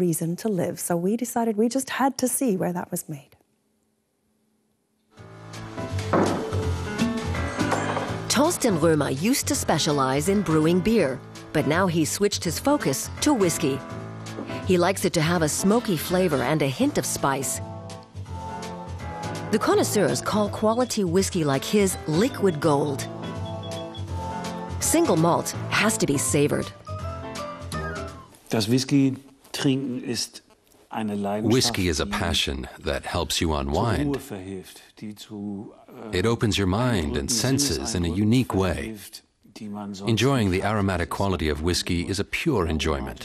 reason to live. So we decided we just had to see where that was made. Thorsten Römer used to specialize in brewing beer, but now he's switched his focus to whiskey. He likes it to have a smoky flavor and a hint of spice. The connoisseurs call quality whiskey like his liquid gold. Single malt has to be savored. Whiskey is a passion that helps you unwind. It opens your mind and senses in a unique way. Enjoying the aromatic quality of whiskey is a pure enjoyment.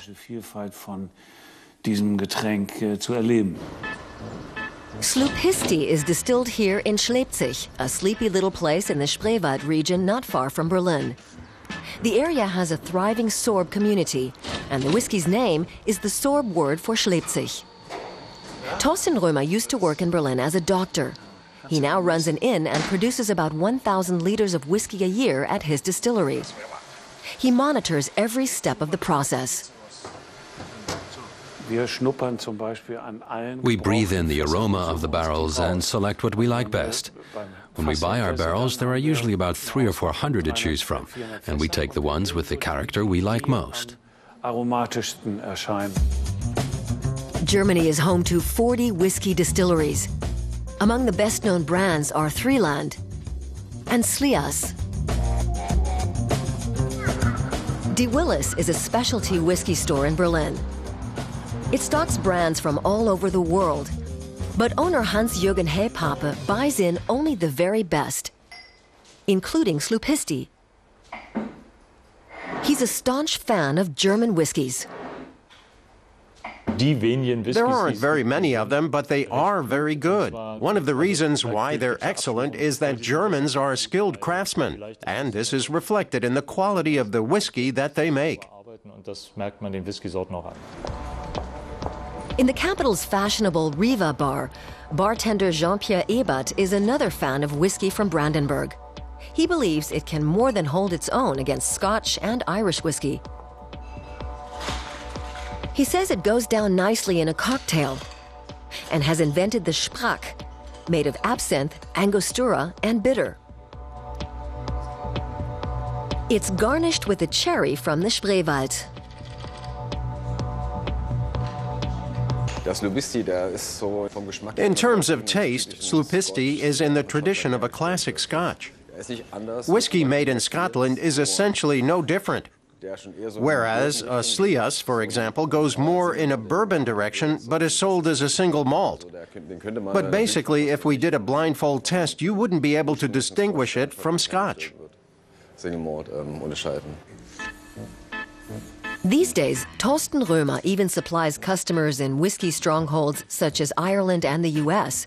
Sloupisti is distilled here in Sloupisti, a sleepy little place in the Spreewald region not far from Berlin. The area has a thriving Sorb community, and the whiskey's name is the Sorb word for Sloupisti. Thorsten Römer used to work in Berlin as a doctor. He now runs an inn and produces about 1,000 liters of whiskey a year at his distillery. He monitors every step of the process. We breathe in the aroma of the barrels and select what we like best. When we buy our barrels, there are usually about 300 or 400 to choose from, and we take the ones with the character we like most. Germany is home to 40 whiskey distilleries. Among the best-known brands are Threeland and Slias. De Willis is a specialty whiskey store in Berlin. It stocks brands from all over the world, but owner Hans-Jürgen Hepape buys in only the very best, including Sloupisti. He's a staunch fan of German whiskeys. There aren't very many of them, but they are very good. One of the reasons why they're excellent is that Germans are skilled craftsmen, and this is reflected in the quality of the whiskey that they make. In the capital's fashionable Riva bar, bartender Jean-Pierre Ebert is another fan of whiskey from Brandenburg. He believes it can more than hold its own against Scotch and Irish whiskey. He says it goes down nicely in a cocktail and has invented the Sprach, made of absinthe, Angostura, and bitter. It's garnished with a cherry from the Spreewald. In terms of taste, Sloupisti is in the tradition of a classic Scotch. Whiskey made in Scotland is essentially no different. Whereas a Slias, for example, goes more in a bourbon direction but is sold as a single malt. But basically, if we did a blindfold test, you wouldn't be able to distinguish it from Scotch. These days, Thorsten Römer even supplies customers in whiskey strongholds such as Ireland and the US.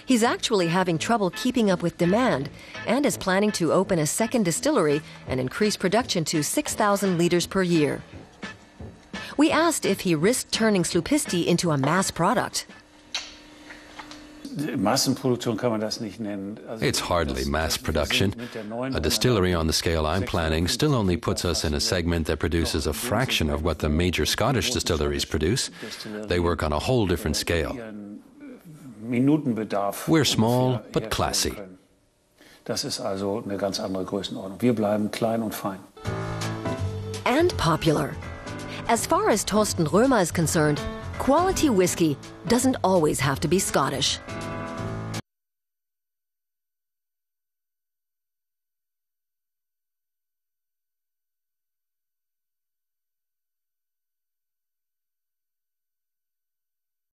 He's actually having trouble keeping up with demand and is planning to open a second distillery and increase production to 6,000 liters per year. We asked if he risked turning Sloupisti into a mass product. It's hardly mass production. A distillery on the scale I'm planning still only puts us in a segment that produces a fraction of what the major Scottish distilleries produce. They work on a whole different scale. We're small but classy. And popular. As far as Thorsten Römer is concerned, quality whiskey doesn't always have to be Scottish.